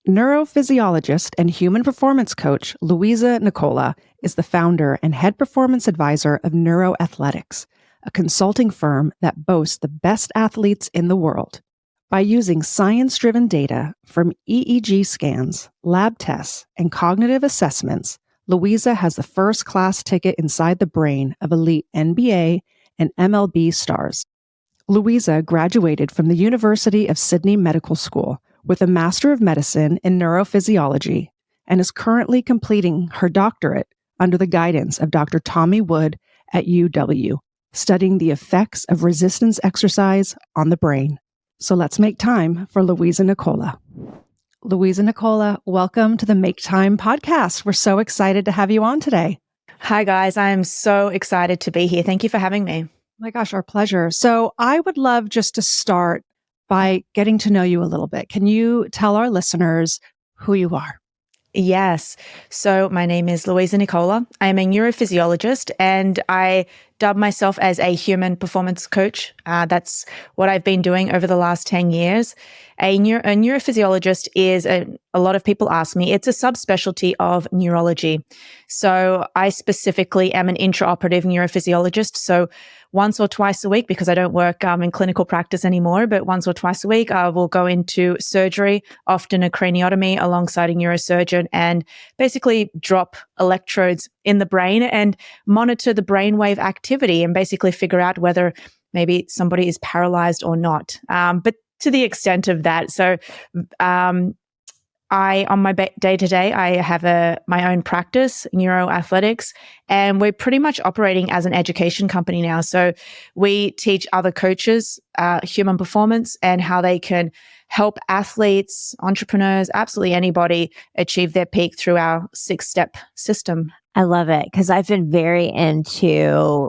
Neurophysiologist and human performance coach Louisa Nicola is the founder and head performance advisor of Neuro Athletics, a consulting firm that boasts the best athletes in the world. By using science-driven data from EEG scans, lab tests, and cognitive assessments, Louisa has the first-class ticket inside the brain of elite NBA and MLB stars. Louisa graduated from the University of Sydney Medical School with a Master of Medicine in Neurophysiology and is currently completing her doctorate under the guidance of Dr. Tommy Wood at UW, studying the effects of resistance exercise on the brain. So let's make time for Louisa Nicola. Louisa Nicola, welcome to the Make Time podcast. We're so excited to have you on today. Hi, guys. I am so excited to be here. Thank you for having me. My gosh, our pleasure. So I would love just to start by getting to know you a little bit. Can you tell our listeners who you are? Yes. So my name is Louisa Nicola. I am a neurophysiologist and I dub myself as a human performance coach. That's what I've been doing over the last 10 years. A neurophysiologist is, a lot of people ask me, it's a subspecialty of neurology. So I specifically am an intraoperative neurophysiologist. So once or twice a week, because I don't work in clinical practice anymore, but once or twice a week, I will go into surgery, often a craniotomy alongside a neurosurgeon, and basically drop electrodes in the brain and monitor the brainwave activity and basically figure out whether maybe somebody is paralyzed or not. But to the extent of that. So on my day-to-day, I have my own practice, Neuro Athletics, and we're pretty much operating as an education company now. So we teach other coaches human performance and how they can help athletes, entrepreneurs, absolutely anybody achieve their peak through our 6-step system. I love it because I've been very into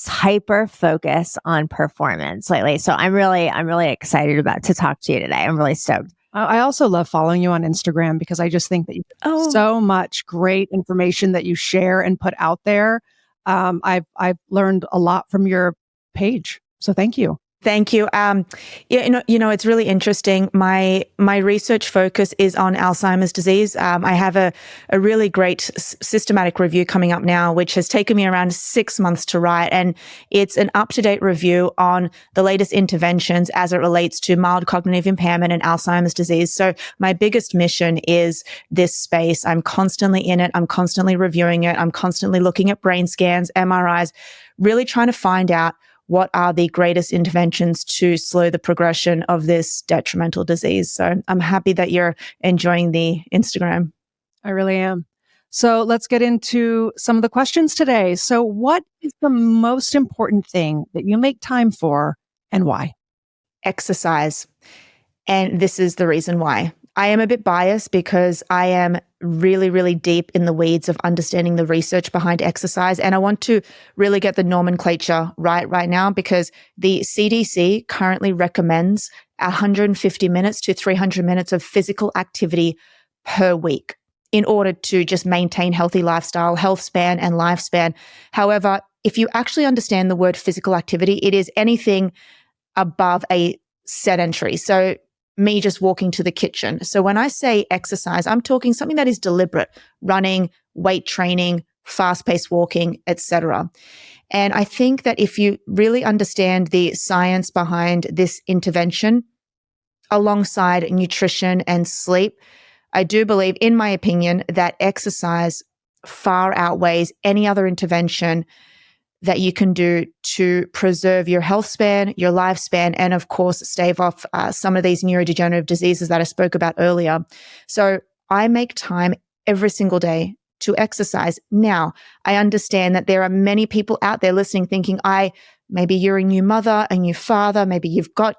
hyper focus on performance lately. So I'm really excited to talk to you today. I'm really stoked. I also love following you on Instagram because I just think that you have so much great information that you share and put out there. I've learned a lot from your page. So thank you. Thank you. It's really interesting. My research focus is on Alzheimer's disease. I have a really great systematic review coming up now, which has taken me around 6 months to write. And it's an up-to-date review on the latest interventions as it relates to mild cognitive impairment and Alzheimer's disease. So my biggest mission is this space. I'm constantly in it. I'm constantly reviewing it. I'm constantly looking at brain scans, MRIs, really trying to find out what are the greatest interventions to slow the progression of this detrimental disease. So I'm happy that you're enjoying the Instagram. I really am. So let's get into some of the questions today. So what is the most important thing that you make time for and why? Exercise. And this is the reason why. I am a bit biased because I am really, really deep in the weeds of understanding the research behind exercise. And I want to really get the nomenclature right now because the CDC currently recommends 150 minutes to 300 minutes of physical activity per week in order to just maintain healthy lifestyle, health span, and lifespan. However, if you actually understand the word physical activity, it is anything above a sedentary. So me just walking to the kitchen. So when I say exercise, I'm talking something that is deliberate, running, weight training, fast-paced walking, etc. And I think that if you really understand the science behind this intervention alongside nutrition and sleep, I do believe, in my opinion, that exercise far outweighs any other intervention that you can do to preserve your health span, your lifespan, and of course, stave off some of these neurodegenerative diseases that I spoke about earlier. So I make time every single day to exercise. Now, I understand that there are many people out there listening thinking, maybe you're a new mother, a new father, maybe you've got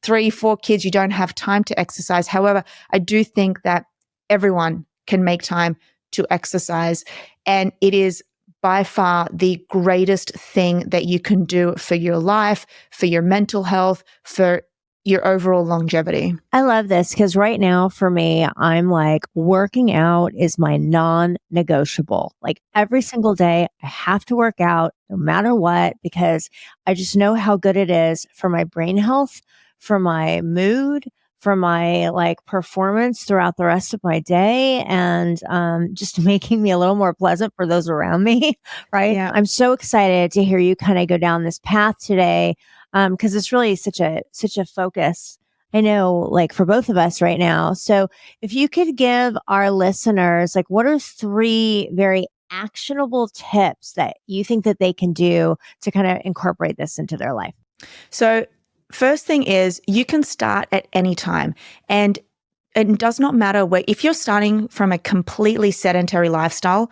3, 4 kids, you don't have time to exercise. However, I do think that everyone can make time to exercise, and it is by far the greatest thing that you can do for your life, for your mental health, for your overall longevity. I love this because right now for me, I'm like working out is my non-negotiable. Like every single day, I have to work out no matter what because I just know how good it is for my brain health, for my mood, for my like performance throughout the rest of my day, and just making me a little more pleasant for those around me. Right. Yeah. I'm so excited to hear you kind of go down this path today. Cause it's really such a focus, I know, like for both of us right now. So if you could give our listeners, like, what are 3 very actionable tips that you think that they can do to kind of incorporate this into their life? So first thing is you can start at any time, and it does not matter where, if you're starting from a completely sedentary lifestyle,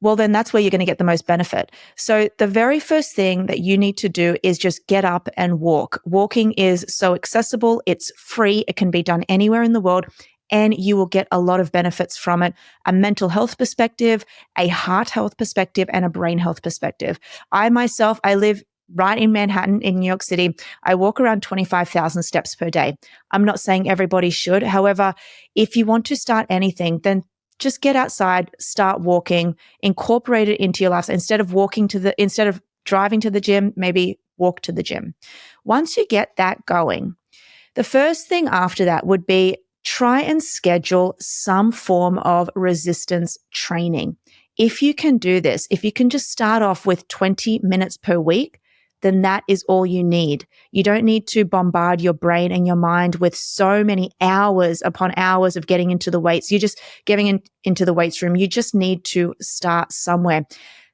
well, then that's where you're going to get the most benefit. So the very first thing that you need to do is just get up and walk. Walking is so accessible. It's free. It can be done anywhere in the world, and you will get a lot of benefits from it. A mental health perspective, a heart health perspective, and a brain health perspective. I myself, I live right in Manhattan in New York City. I walk around 25,000 steps per day. I'm not saying everybody should. However, if you want to start anything, then just get outside, start walking, incorporate it into your life. Instead of driving to the gym, maybe walk to the gym. Once you get that going, the first thing after that would be try and schedule some form of resistance training. If you can do this, if you can just start off with 20 minutes per week, then that is all you need. You don't need to bombard your brain and your mind with so many hours upon hours of getting into the weights. You're just getting into the weights room. You just need to start somewhere.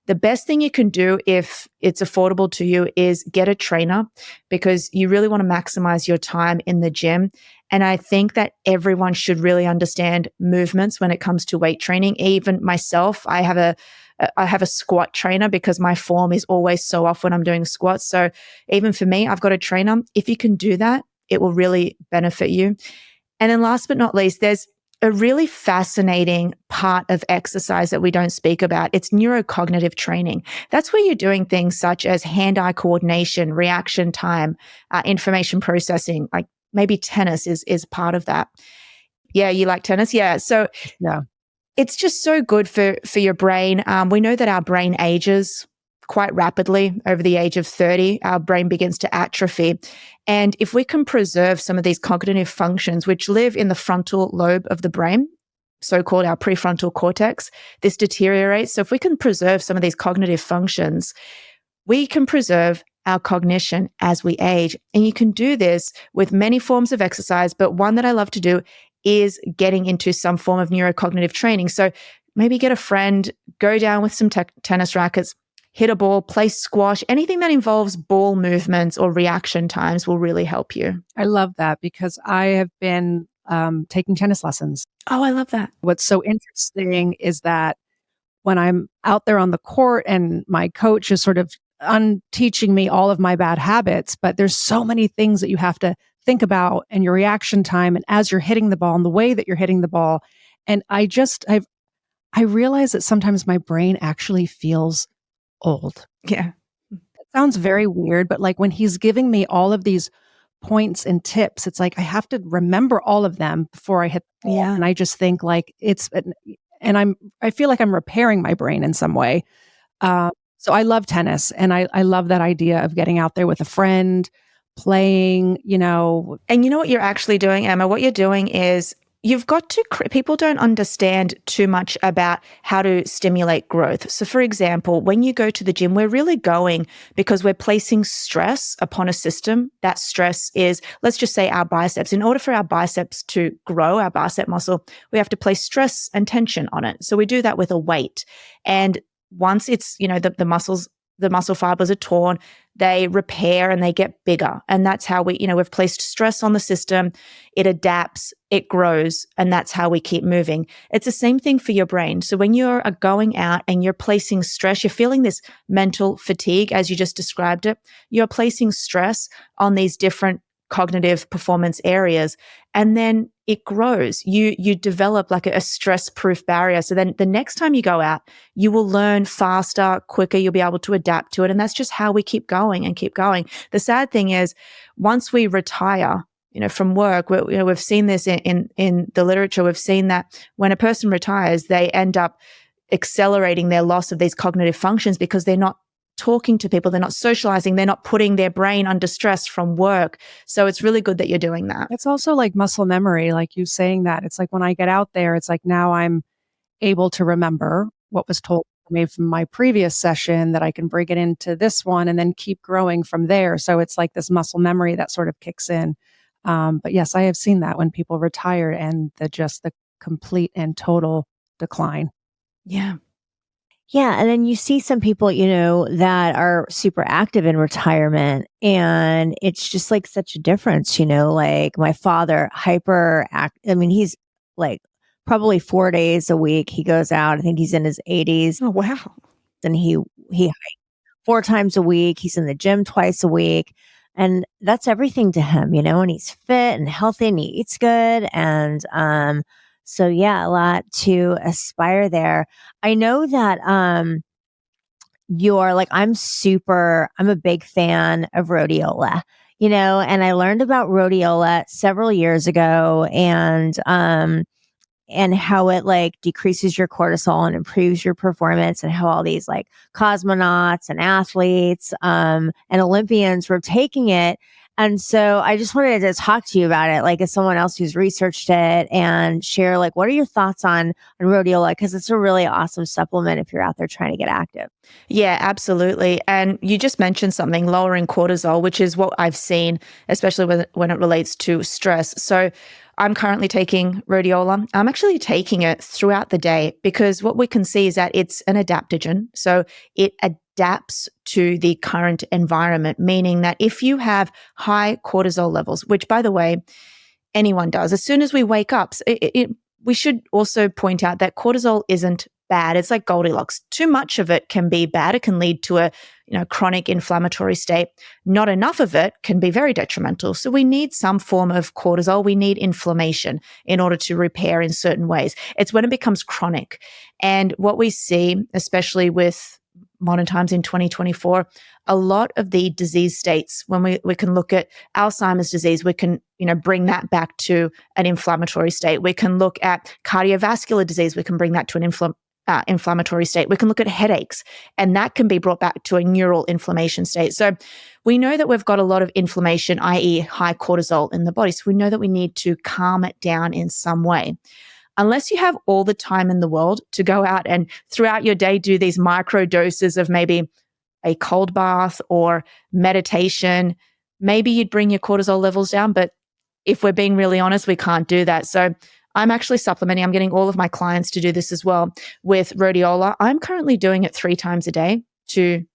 The best thing you can do if it's affordable to you is get a trainer, because you really want to maximize your time in the gym. And I think that everyone should really understand movements when it comes to weight training. Even myself, I have a squat trainer because my form is always so off when I'm doing squats. So even for me, I've got a trainer. If you can do that, it will really benefit you. And then last but not least, there's a really fascinating part of exercise that we don't speak about. It's neurocognitive training. That's where you're doing things such as hand-eye coordination, reaction time, information processing, like maybe tennis is part of that. Yeah, you like tennis? Yeah. So Yeah. it's just so good for your brain. We know that our brain ages quite rapidly. Over the age of 30, our brain begins to atrophy. And if we can preserve some of these cognitive functions, which live in the frontal lobe of the brain, so-called our prefrontal cortex, this deteriorates. So if we can preserve some of these cognitive functions, we can preserve our cognition as we age. And you can do this with many forms of exercise, but one that I love to do is getting into some form of neurocognitive training. So maybe get a friend, go down with some tennis rackets, hit a ball, play squash, anything that involves ball movements or reaction times will really help you. I love that because I have been taking tennis lessons. Oh, I love that. What's so interesting is that when I'm out there on the court and my coach is sort of unteaching me all of my bad habits, but there's so many things that you have to think about and your reaction time and as you're hitting the ball and the way that you're hitting the ball. And I realize that sometimes my brain actually feels old. Yeah. It sounds very weird, but like when he's giving me all of these points and tips, it's like I have to remember all of them before I hit the ball. Yeah. And I just think like I feel like I'm repairing my brain in some way. So I love tennis, and I love that idea of getting out there with a friend, playing, And you know what you're actually doing, Emma? What you're doing is you've got to, people don't understand too much about how to stimulate growth. So for example, when you go to the gym, we're really going because we're placing stress upon a system. That stress is, let's just say our biceps. In order for our biceps to grow, our bicep muscle, we have to place stress and tension on it. So we do that with a weight. And once it's, the muscle fibers are torn, they repair and they get bigger. And that's how we've placed stress on the system. It adapts, it grows, and that's how we keep moving. It's the same thing for your brain. So when you're going out and you're placing stress, you're feeling this mental fatigue, as you just described it, you're placing stress on these different cognitive performance areas, and then it grows. You develop like a stress-proof barrier. So then the next time you go out, you will learn faster, quicker, you'll be able to adapt to it. And that's just how we keep going and keep going. The sad thing is, once we retire, from work, we've seen this in the literature, we've seen that when a person retires, they end up accelerating their loss of these cognitive functions because they're not talking to people, they're not socializing, they're not putting their brain under stress from work. So it's really good that you're doing that. It's also like muscle memory, like you saying that. It's like when I get out there, it's like now I'm able to remember what was told to me from my previous session, that I can bring it into this one and then keep growing from there. So it's like this muscle memory that sort of kicks in. But yes, I have seen that when people retire and the complete and total decline. Yeah. Yeah. And then you see some people, that are super active in retirement. And it's just like such a difference, like my father, he's like probably 4 days a week. He goes out. I think he's in his 80s. Oh, wow. And he hikes 4 times a week. He's in the gym twice a week. And that's everything to him, and he's fit and healthy and he eats good. And, so yeah, a lot to aspire there. I know that, you're like, I'm a big fan of rhodiola, and I learned about rhodiola several years ago and how it like decreases your cortisol and improves your performance, and how all these like cosmonauts and athletes, and Olympians were taking it. And so I just wanted to talk to you about it, like as someone else who's researched it, and share like, what are your thoughts on rhodiola? Because it's a really awesome supplement if you're out there trying to get active. Yeah, absolutely. And you just mentioned something, lowering cortisol, which is what I've seen, especially when it relates to stress. So I'm currently taking rhodiola. I'm actually taking it throughout the day because what we can see is that it's an adaptogen. So it adapts to the current environment, meaning that if you have high cortisol levels, which by the way, anyone does, as soon as we wake up, we should also point out that cortisol isn't bad. It's like Goldilocks. Too much of it can be bad. It can lead to a chronic inflammatory state. Not enough of it can be very detrimental. So we need some form of cortisol. We need inflammation in order to repair in certain ways. It's when it becomes chronic. And what we see, especially with modern times in 2024, a lot of the disease states, when we can look at Alzheimer's disease, we can bring that back to an inflammatory state. We can look at cardiovascular disease, we can bring that to an inflammatory state. We can look at headaches, and that can be brought back to a neural inflammation state. So we know that we've got a lot of inflammation, i.e. high cortisol in the body. So we know that we need to calm it down in some way. Unless you have all the time in the world to go out and throughout your day do these micro doses of maybe a cold bath or meditation, maybe you'd bring your cortisol levels down. But if we're being really honest, we can't do that. So I'm actually supplementing. I'm getting all of my clients to do this as well with rhodiola. I'm currently doing it 3 times a day to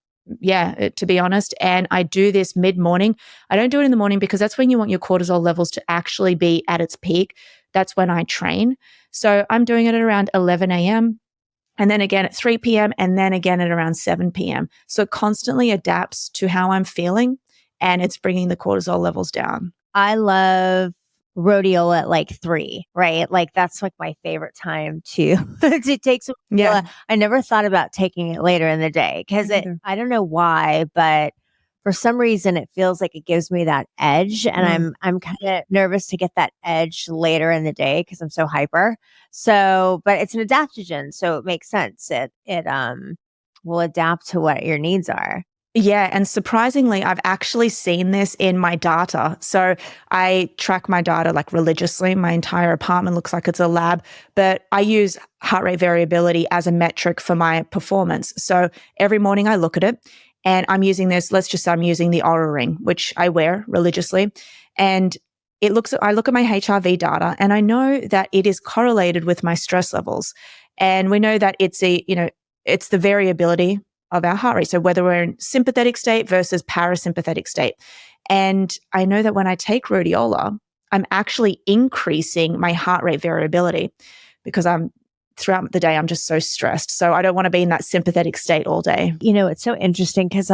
be honest. And I do this mid-morning. I don't do it in the morning because that's when you want your cortisol levels to actually be at its peak. That's when I train. So I'm doing it at around 11 a.m. and then again at 3 p.m. and then again at around 7 p.m. So it constantly adapts to how I'm feeling, and it's bringing the cortisol levels down. I love rhodiola at like 3, right? Like that's like my favorite time to take some rhodiola. Yeah. I never thought about taking it later in the day because I don't know why, but for some reason it feels like it gives me that edge, and I'm kind of nervous to get that edge later in the day because I'm so hyper. So, but it's an adaptogen, so it makes sense. It will adapt to what your needs are. Yeah. And surprisingly, I've actually seen this in my data. So I track my data like religiously. My entire apartment looks like it's a lab, but I use heart rate variability as a metric for my performance. So every morning I look at it and I'm using this. Let's just say I'm using the Oura Ring, which I wear religiously. And I look at my HRV data and I know that it is correlated with my stress levels. And we know that it's it's the variability of our heart rate. So whether we're in sympathetic state versus parasympathetic state. And I know that when I take rhodiola, I'm actually increasing my heart rate variability because throughout the day, I'm just so stressed. So I don't want to be in that sympathetic state all day. It's so interesting because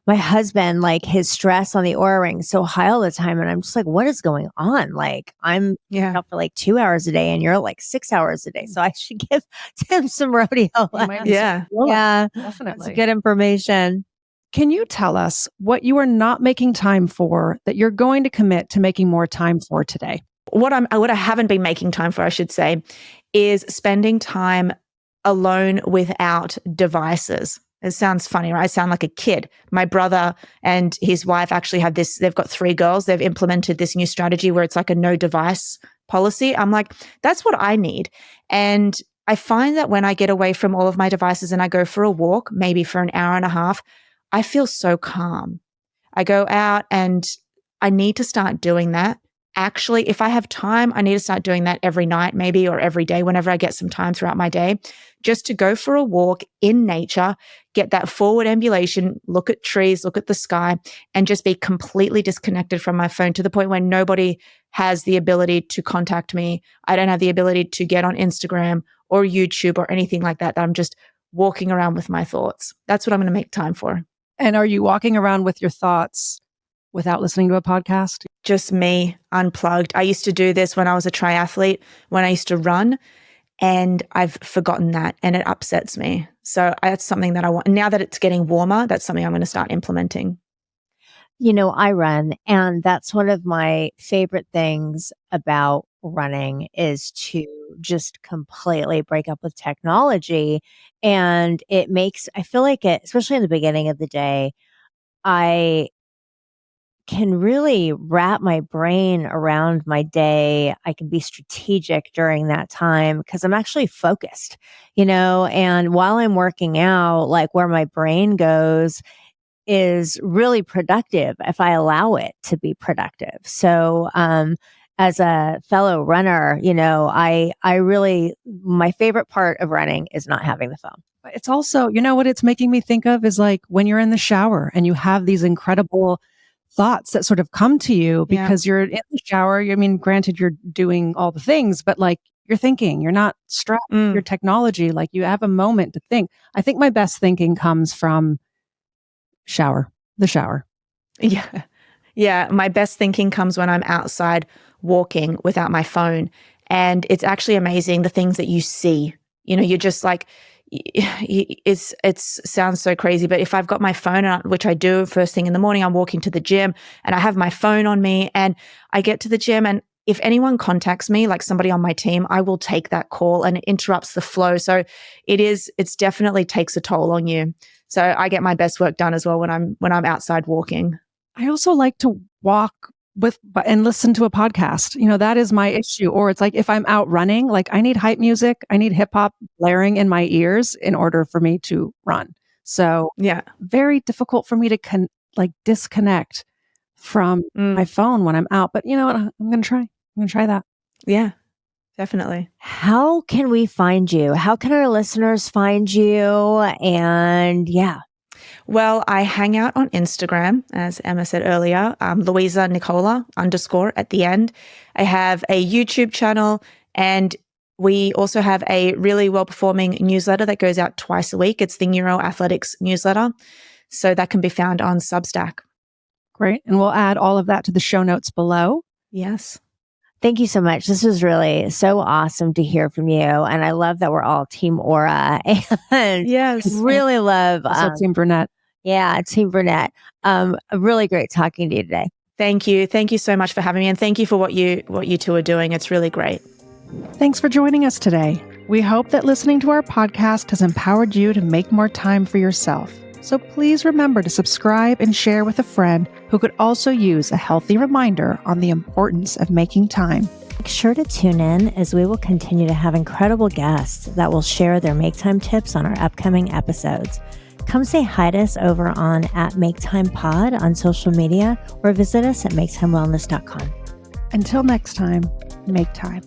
my husband, like his stress on the Oura Ring is so high all the time. And I'm just like, what is going on? Like I'm up for like 2 hours a day and you're like 6 hours a day. So I should give Tim some rhodiola. Yeah. Yeah. Definitely. That's good information. Can you tell us what you are not making time for that you're going to commit to making more time for today? What I haven't been making time for, I should say, is spending time alone without devices, It sounds funny, right? I sound like a kid. My brother and his wife actually have this, they've got 3 girls. They've implemented this new strategy where it's like a no device policy. I'm like, that's what I need. And I find that when I get away from all of my devices and I go for a walk, maybe for an hour and a half, I feel so calm. I go out and I need to start doing that. Actually, if I have time, I need to start doing that every night, maybe, or every day, whenever I get some time throughout my day, just to go for a walk in nature, get that forward ambulation, look at trees, look at the sky, and just be completely disconnected from my phone to the point where nobody has the ability to contact me. I don't have the ability to get on Instagram or YouTube or anything like that, that I'm just walking around with my thoughts. That's what I'm going to make time for. And are you walking around with your thoughts without listening to a podcast? Just me, unplugged. I used to do this when I was a triathlete, when I used to run, and I've forgotten that and it upsets me. So that's something that I want. Now that it's getting warmer, that's something I'm going to start implementing. I run, and that's one of my favorite things about running is to just completely break up with technology. And I feel like it, especially in the beginning of the day, I can really wrap my brain around my day. I can be strategic during that time because I'm actually focused, and while I'm working out, like where my brain goes is really productive if I allow it to be productive. So, as a fellow runner, I really, my favorite part of running is not having the phone. It's also, what it's making me think of is like when you're in the shower and you have these incredible thoughts that sort of come to you because you're in the shower. I mean, granted, you're doing all the things, but like you're thinking, you're not strapped to your technology. Like you have a moment to think. I think my best thinking comes from the shower. Yeah. Yeah. My best thinking comes when I'm outside walking without my phone. And it's actually amazing the things that you see. You're just like, it sounds so crazy, but if I've got my phone out, which I do first thing in the morning, I'm walking to the gym and I have my phone on me and I get to the gym, and if anyone contacts me, like somebody on my team, I will take that call and it interrupts the flow. So it's definitely takes a toll on you. So I get my best work done as well when I'm outside walking. I also like to walk and listen to a podcast. That is my issue. Or it's like if I'm out running, like I need hype music, I need hip hop blaring in my ears in order for me to run. So very difficult for me to disconnect from my phone when I'm out. But you know what? I'm going to try that. Yeah, definitely. How can we find you? How can our listeners find you? And well, I hang out on Instagram, as Emma said earlier, Louisa Nicola _ at the end. I have a YouTube channel, and we also have a really well-performing newsletter that goes out twice a week. It's the Neuro Athletics newsletter. So that can be found on Substack. Great. And we'll add all of that to the show notes below. Yes. Thank you so much. This was really so awesome to hear from you. And I love that we're all Team Aura. And really love Team Burnett. Yeah, Team Burnett. Really great talking to you today. Thank you. Thank you so much for having me. And thank you for what you two are doing. It's really great. Thanks for joining us today. We hope that listening to our podcast has empowered you to make more time for yourself. So please remember to subscribe and share with a friend who could also use a healthy reminder on the importance of making time. Make sure to tune in as we will continue to have incredible guests that will share their make time tips on our upcoming episodes. Come say hi to us over on @MakeTimePod on social media or visit us at maketimewellness.com. Until next time, make time.